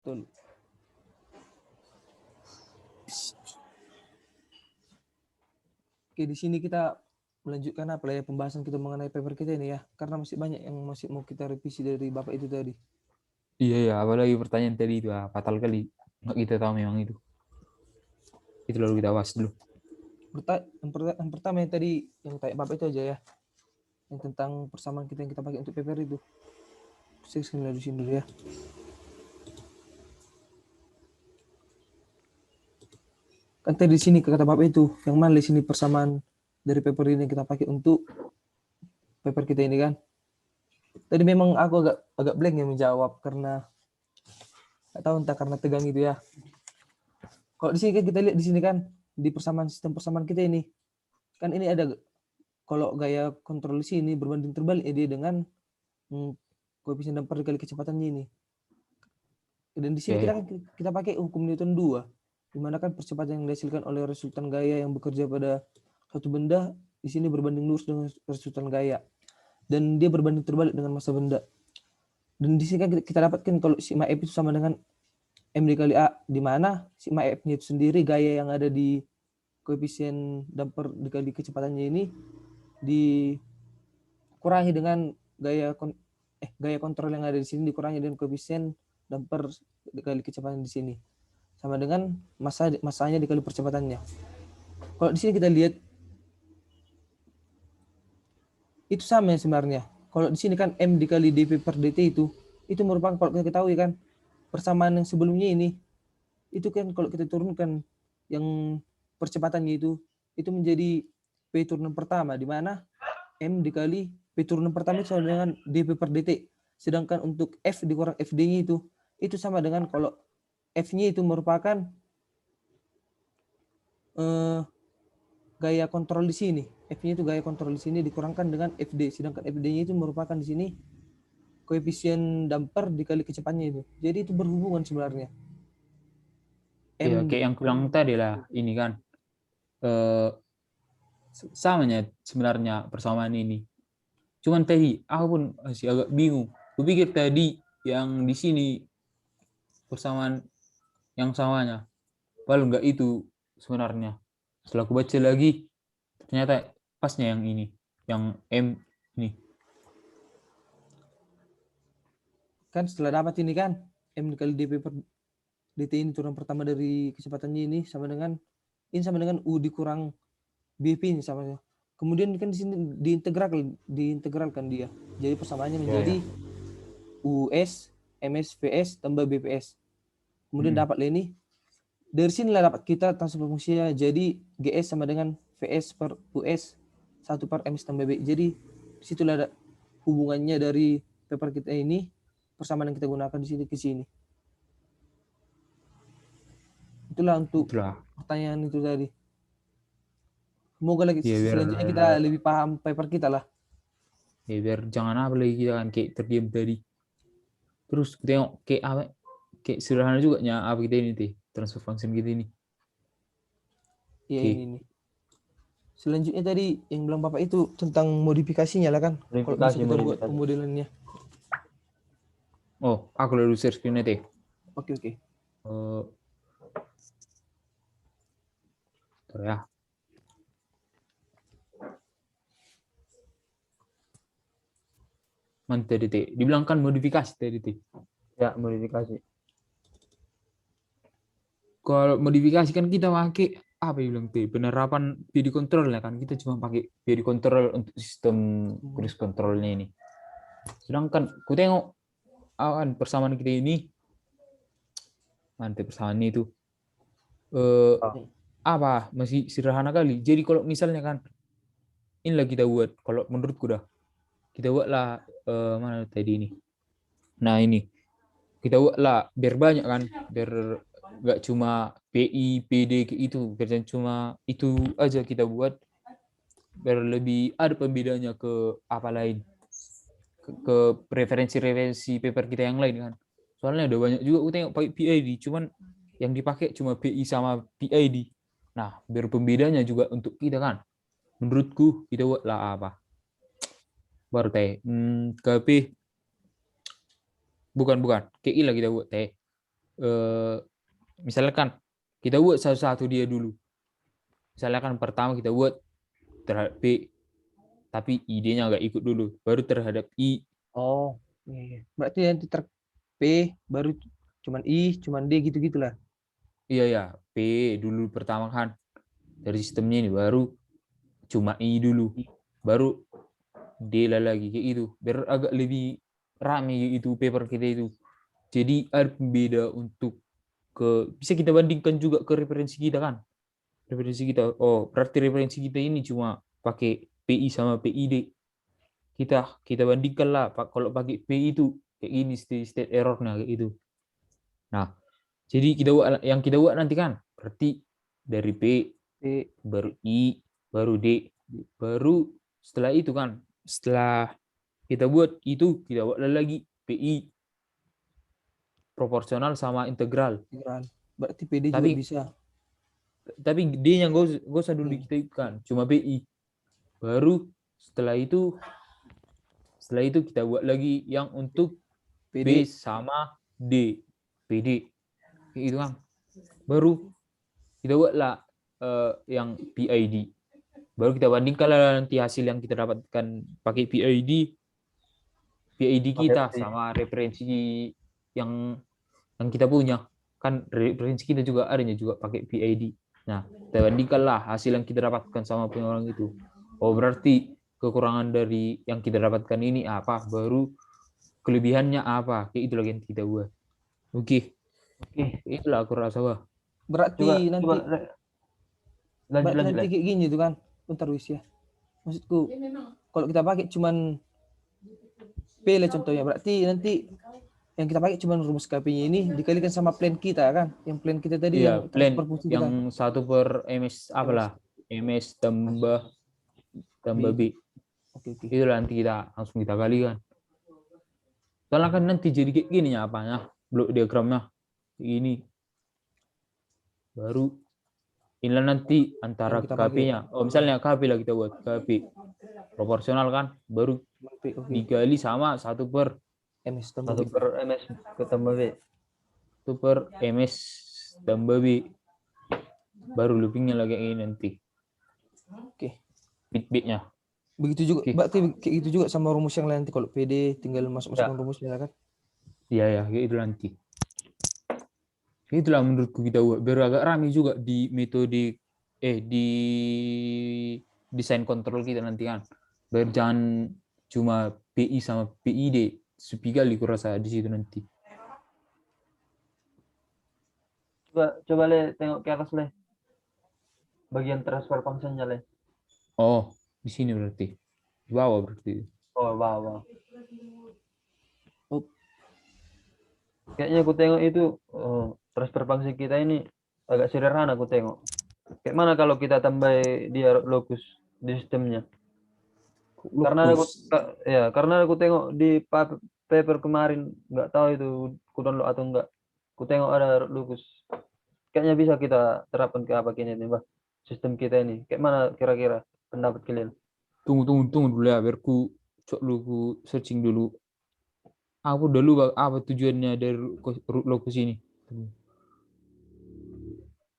Betul. Oke, di sini kita melanjutkan apa ya pembahasan kita mengenai paper kita ini ya, karena masih banyak yang masih mau kita revisi dari Bapak itu tadi. Iya ya, apalagi pertanyaan tadi itu fatal kali. Nggak kita tahu memang itu. Itu lalu kita bahas dulu. Yang pertama yang tadi yang tanya Bapak itu aja ya, yang tentang persamaan kita yang kita pakai untuk paper itu. Saya sekali di sini dulu ya. Kan tadi di sini kata Bapak itu, yang mana di sini persamaan dari paper ini yang kita pakai untuk paper kita ini kan. Tadi memang aku agak blank ya menjawab karena nggak tahu entah karena tegang gitu ya. Kalau di sini kan kita lihat di sini kan di persamaan sistem persamaan kita ini kan ini ada kalau gaya kontrol di sini berbanding terbalik ya dia dengan koefisien damper dikali kecepatannya ini. Dan di sini Ya, ya. kita pakai hukum Newton 2, di mana kan percepatan yang dihasilkan oleh resultan gaya yang bekerja pada suatu benda di sini berbanding lurus dengan resultan gaya. Dan dia berbanding terbalik dengan massa benda. Dan di sini kan kita dapatkan kalau sigma F itu sama dengan M dikali A, di mana sigma F-nya itu sendiri gaya yang ada di koefisien damper dikali kecepatannya ini dikurangi dengan gaya kontrol yang ada di sini dikurangi dengan koefisien damper dikali kecepatan di sini sama dengan masanya dikali percepatannya. Kalau di sini kita lihat itu sama ya sebenarnya. Kalau di sini kan M dikali dV per dt itu merupakan kalau kita ketahui kan persamaan yang sebelumnya ini itu kan kalau kita turunkan yang percepatannya itu menjadi P turunan pertama di mana M dikali P turunan pertama itu sama dengan dV per dt. Sedangkan untuk F dikurang FD-nya itu sama dengan kalau F-nya itu merupakan gaya kontrol di sini. F-nya itu gaya kontrol di sini dikurangkan dengan FD. Sedangkan FD-nya itu merupakan di sini koefisien damper dikali kecepatannya itu. Jadi itu berhubungan sebenarnya. Iya, kayak yang bilang tadi lah, ini kan samanya sebenarnya persamaan ini. Cuman tadi aku pun masih agak bingung. Kupikir tadi yang di sini persamaan yang samanya, padahal enggak itu sebenarnya. Setelah aku baca lagi, ternyata pasnya yang ini, yang M ini. Kan setelah dapat ini kan M dikali dV per dt ini turunan pertama dari kecepatannya ini sama dengan U dikurang BP ini sama. Kemudian kan di sini diintegralkan dia. Jadi persamaannya menjadi US MS VS tambah BPS. Kemudian dapat ini dari sinilah dapat kita transfer fungsinya jadi GS sama dengan VS per US 1 per MS tambah B. Jadi disitulah ada hubungannya dari paper kita ini persamaan yang kita gunakan di sini ke sini. Itulah untuk pertanyaan itu tadi. Semoga lagi selanjutnya kita lebih paham paper kita lah. Ya biar jangan apa lagi kita kan kayak terdiam tadi. Terus kita tengok kayak apa, kayak sederhana juga nya apa kita ini teh transfer function kita ini. Iya ini nih. Selanjutnya tadi yang bilang Bapak itu tentang modifikasinya lah kan. Kalau bisa kita buat pemodelannya. Oh, aku lalu share screen-nya teh. Oke. Ya. Mantap tadi teh. Dibilang kan modifikasi tadi teh. Ya, modifikasi. Kalau modifikasi kan kita pakai apa yang bilang teh penerapan PD control ya kan, kita cuma pakai PD control untuk sistem cruise controlnya ini. Sedangkan ku tengok awan persamaan kita ini mantap persamaan itu apa masih sederhana kali. Jadi kalau misalnya kan inilah kita buat, kalau menurutku dah kita buatlah mana tadi ini. Nah ini kita buatlah biar banyak kan, biar nggak cuma PI, PD itu, biar cuma itu aja kita buat, biar lebih ada pembedanya ke apa lain, ke referensi paper kita yang lain kan. Soalnya udah banyak juga aku tengok pakai PID, cuman yang dipakai cuma PI sama PID. Nah, biar pembedanya juga untuk kita kan. Menurutku kita buatlah apa? Baru KP bukan KI lah kita buat teh. misalkan kita buat satu-satu dia dulu. Misalnya kan pertama kita buat terhadap B, tapi idenya nggak ikut dulu, baru terhadap I. Oh, iya. Berarti nanti P baru cuman I, cuman D gitu-gitulah. Iya ya, P dulu pertama kan dari sistemnya ini, baru cuma I dulu, baru D lah lagi kayak itu. Biar agak lebih rame itu paper kita itu. Jadi ada pembeda untuk bisa kita bandingkan juga ke referensi kita kan. Referensi kita, oh berarti referensi kita ini cuma pakai PI sama PID. Kita bandingkan lah, kalau pakai PI itu kayak gini state errornya kayak itu. Nah, jadi yang kita buat nanti kan berarti dari P, baru I, baru D, baru setelah itu kan, setelah kita buat itu, kita buat lagi PI proporsional sama integral. Berarti PD juga Tapi bisa. tapi D-nya gak usah dulu kita ikutkan, cuma PI. Baru setelah itu kita buat lagi yang untuk PD. B sama D, PD. Kayak gitu kan. Baru kita buatlah yang PID. Baru kita bandingkan lah nanti hasil yang kita dapatkan pakai PID kita sama referensi yang kita punya. Kan referensi kita juga adanya juga pakai PID. Nah, kita bandingkanlah hasil yang kita dapatkan sama punya orang itu. Oh, berarti kekurangan dari yang kita dapatkan ini apa, baru kelebihannya apa, kayak itu lagi yang kita buat. Oke. Itulah aku rasa. Wah. Berarti nanti lanjut kayak gini tuh kan. Bentar wis ya. Maksudku kalau kita pakai cuman P lah contohnya, berarti nanti yang kita pakai cuman rumus KP-nya ini dikalikan sama plan kita kan, yang plan kita tadi iya, yang plan fungsi yang kita. 1/ms apalah, ms tambah B. Oke. Itu nanti kita langsung kita kalikan. Soalnya kan nanti jadi kayak gini ya apanya, blok diagramnya ini. Baru inilah nanti antara KP-nya. Oh, misalnya KP lah kita buat KP proporsional kan, baru digali sama 1/ms ketambah B. 1/ms tambah B. Baru loopingnya lagi ini nanti. Oke. Bit-bitnya. Begitu juga, berarti kayak gitu juga sama rumus yang lain nanti kalau PD tinggal masukkan rumusnya kan? Iya, kayak itu nanti. Itulah menurutku kita buat biar agak ramai juga di metode di desain kontrol kita nanti kan. Biar jangan cuma PI sama PID, sepi kali kurasa di situ nanti. Coba le tengok ke atas le. Bagian transfer function-nya le. Oh, di sini berarti. Di bawah berarti. Oh, bawah. Kayaknya aku tengok itu transfer function kita ini agak sederhana aku tengok. Kayak mana kalau kita tambah dia locus di sistemnya? Karena aku tengok di paper kemarin, nggak tahu itu aku download atau enggak. Aku tengok ada locus. Kayaknya bisa kita terapkan ke apa kini nih, Bah. Sistem kita ini. Kayak mana kira-kira pendapat kalian? Tunggu dulu ya, biar ku searching dulu. Aku dulu apa tujuannya dari root locus ini?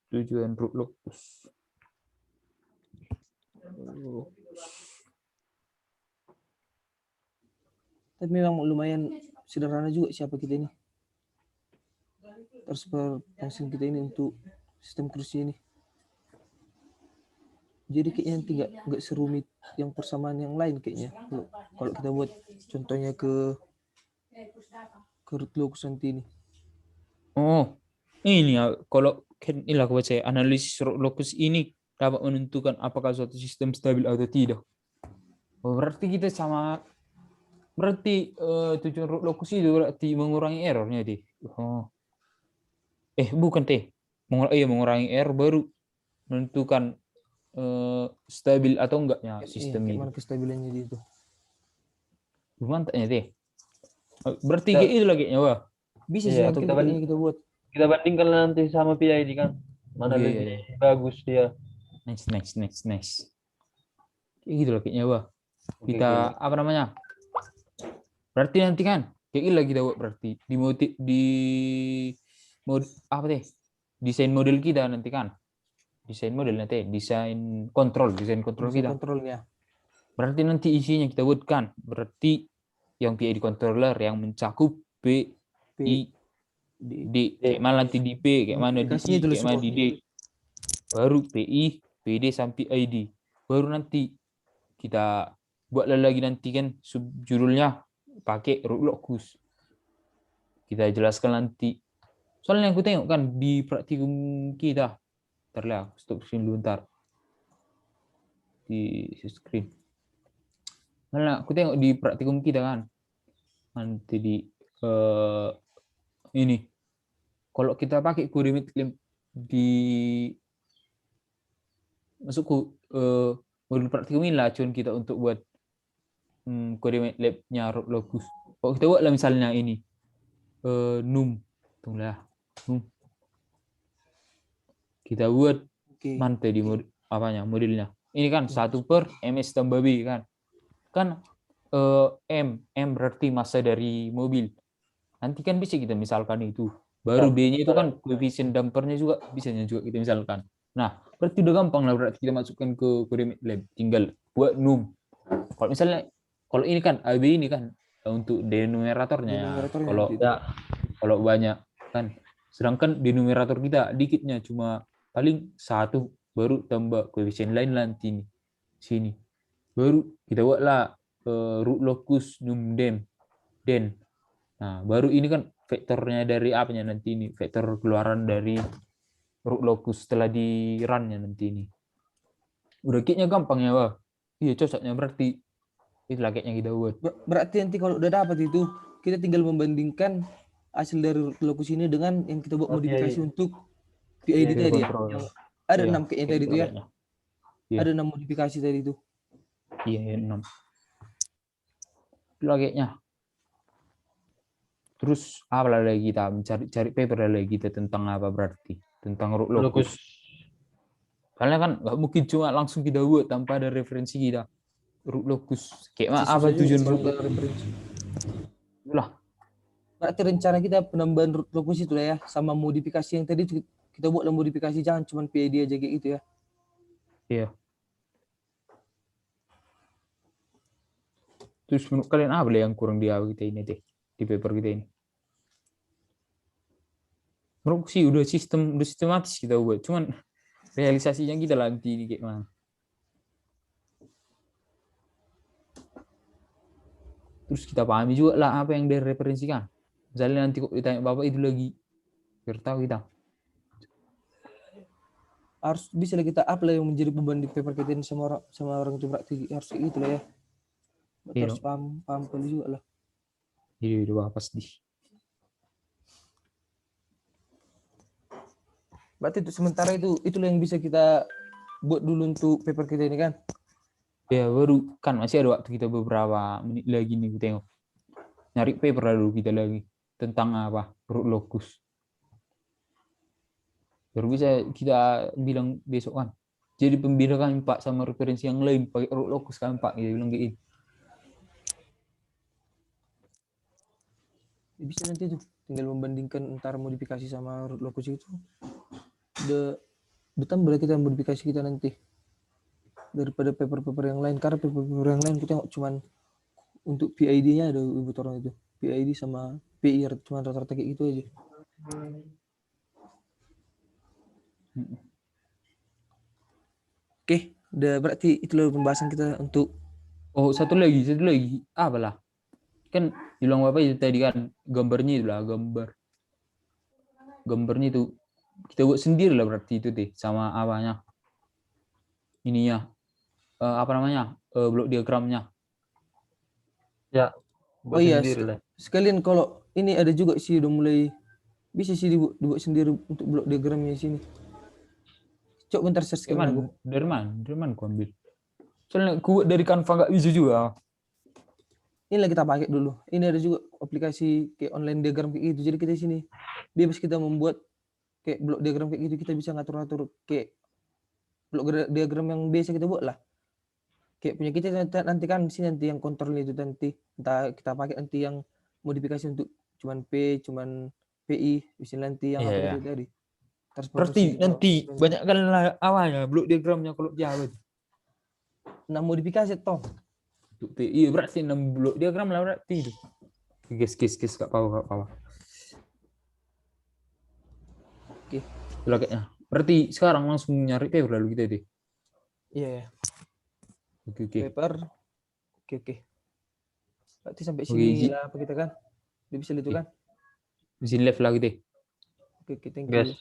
Tujuan root locus. Tapi memang lumayan sederhana juga siapa kita ini. Transfer function kita ini untuk sistem kursi ini. Jadi kayaknya nanti nggak serumit yang persamaan yang lain kayaknya. Kalau kita buat contohnya ke root locus nanti ini. Oh, ini ya, kalau inilah aku baca analisis root locus ini dapat menentukan apakah suatu sistem stabil atau tidak. Oh, berarti kita tujuan root locus itu berarti mengurangi errornya deh. Oh. Bukan teh. Mengurangi error baru menentukan stabil atau enggaknya sistem ini. Gimana kestabilannya di itu? Mantapnya deh. Berarti kayak itu lagi ya, Wah. Bisa sih nanti kita buat. Kita bandingkan nanti sama PID kan. Mana lebih bagus dia. Nice. Kayak gitu loh kayaknya, Wah. Kita apa namanya? Berarti nanti kan kayak lagi kita buat berarti di apa teh? Desain model kita nanti kan. Desain model nanti, desain kontrol Bisa kita. kontrolnya. Berarti nanti isinya kita buatkan. Berarti yang PID controller yang mencakup P, I, D. Kayak mana nanti di P, kayak mana di Aplikasinya I, itu kayak mana di D. Baru PI, PD sampai ID. Baru nanti kita buatlah lagi nanti kan subjudulnya pakai root locus. Kita jelaskan nanti. Soalnya aku tengok kan di praktikum kita. Bentar lah, stop screen dulu bentar. Di screen. Soalnya aku tengok di praktikum kita kan. Nanti di ini. Kalau kita pakai kode MATLAB di masuk modul praktikum ini lah acuan kita untuk buat kode MATLAB-nya root locus. Kalau kita buat lah misalnya ini num, tunggulah num. Kita buat mantai di modelnya. Ini kan 1 per ms tambah b kan. Kan m berarti massa dari mobil. Nanti kan bisa kita misalkan itu. Baru B-nya itu kan koefisien dampernya juga bisa juga kita misalkan. Nah, berarti udah gampang lah berarti kita masukkan ke kode MATLAB. Tinggal buat num. Kalau misalnya kalau ini kan AB ini kan untuk denumeratornya. Kalau banyak kan. Sedangkan denumerator kita dikitnya cuma paling 1 baru tambah koefisien lain nanti ini sini. Baru kita buatlah root locus num den. Nah, baru ini kan vektornya dari apanya nanti ini, vektor keluaran dari root locus setelah di run-nya nanti ini. Udah kitnya gampang ya, Wah. Iya, cocoknya berarti itulah kayaknya kita buat. Berarti nanti kalau udah dapat itu, kita tinggal membandingkan hasil dari root locus ini dengan yang kita buat modifikasi untuk PID tadi ya. Yang ada 6 kayaknya tadi itu ya. Ada 6 modifikasi tadi itu. Iya, 6. Itulah kayaknya. Terus apa lagi kita mencari paper lagi kita tentang apa berarti tentang root locus. Karena kan nggak mungkin cuma langsung kita buat tanpa ada referensi kita root locus. Kayak apa tujuan root locus? Itulah. Berarti rencana kita penambahan root locus itu lah ya, sama modifikasi yang tadi kita buat modifikasi, jangan cuma PID aja kayak gitu ya. Iya. Terus menurut kalian apa yang kurang di kita ini deh? Di paper kita ini. Menurut sih udah sistematis kita buat, cuman realisasinya kita nanti ini kayak mana. Terus kita pahami juga lah apa yang direferensikan. Misalnya nanti kok ditanya Bapak itu lagi, biar tahu kita. Harus bisa lah kita apply yang menjadi beban di paper kita ini sama orang itu berarti harus kayak gitu lah ya. Harus paham juga lah. Iya, udah pasti. Berarti itu sementara itulah yang bisa kita buat dulu untuk paper kita ini kan. Ya baru kan masih ada waktu kita beberapa menit lagi nih kita tengok. Nyari paper dulu kita lagi tentang apa? Root locus. Baru bisa kita bilang besok kan. Jadi pembedakan Pak sama referensi yang lain pakai root locus kan Pak, kita bilang kayak gitu. Bisa nanti tuh tinggal membandingkan antara modifikasi sama root locus itu. Ditambah kita modifikasi kita nanti daripada paper-paper yang lain, karena paper-paper yang lain kita cuman untuk PID-nya ada ibu torong itu, PID sama PI cuma rata-rata kayak gitu aja. Oke, udah berarti itulah pembahasan kita untuk. Oh satu lagi apalah kan bilang Bapak itu tadi kan gambarnya itulah gambarnya itu kita buat sendiri lah berarti itu deh sama apanya ininya apa namanya blok diagramnya ya. Oh iya, sekalian kalau ini ada juga sih udah mulai bisa sih dibuat sendiri untuk blok diagramnya sini. Coba bentar search aku. Dari mana aku ambil? Soalnya aku dari Canva nggak bisa juga. Inilah kita pakai dulu. Ini ada juga aplikasi kayak online diagram kayak gitu. Jadi kita di sini bebas kita membuat kayak blok diagram kayak gitu, kita bisa ngatur-ngatur kayak blok diagram yang biasa kita buat lah. Kayak punya kita nanti kan di sini nanti yang kontrol itu nanti entah kita pakai nanti yang modifikasi untuk cuman P, cuman PI, bisa nanti yang Iya, apa iya. itu tadi. Berarti Transportasi nanti banyak kan awalnya blok diagramnya kalau Java itu. nah modifikasi toh. Untuk PI berarti 6 blok diagram lah berarti itu. Guys, gak apa-apa. Oke. Itulah kayaknya. Berarti sekarang langsung nyari paper lalu kita deh. Iya ya. Oke. Paper. Oke. Berarti sampai Oke, sini lah apa kita kan. Dia bisa itu Oke. kan. Di sini live lagi deh. Oke, thank Guys. you.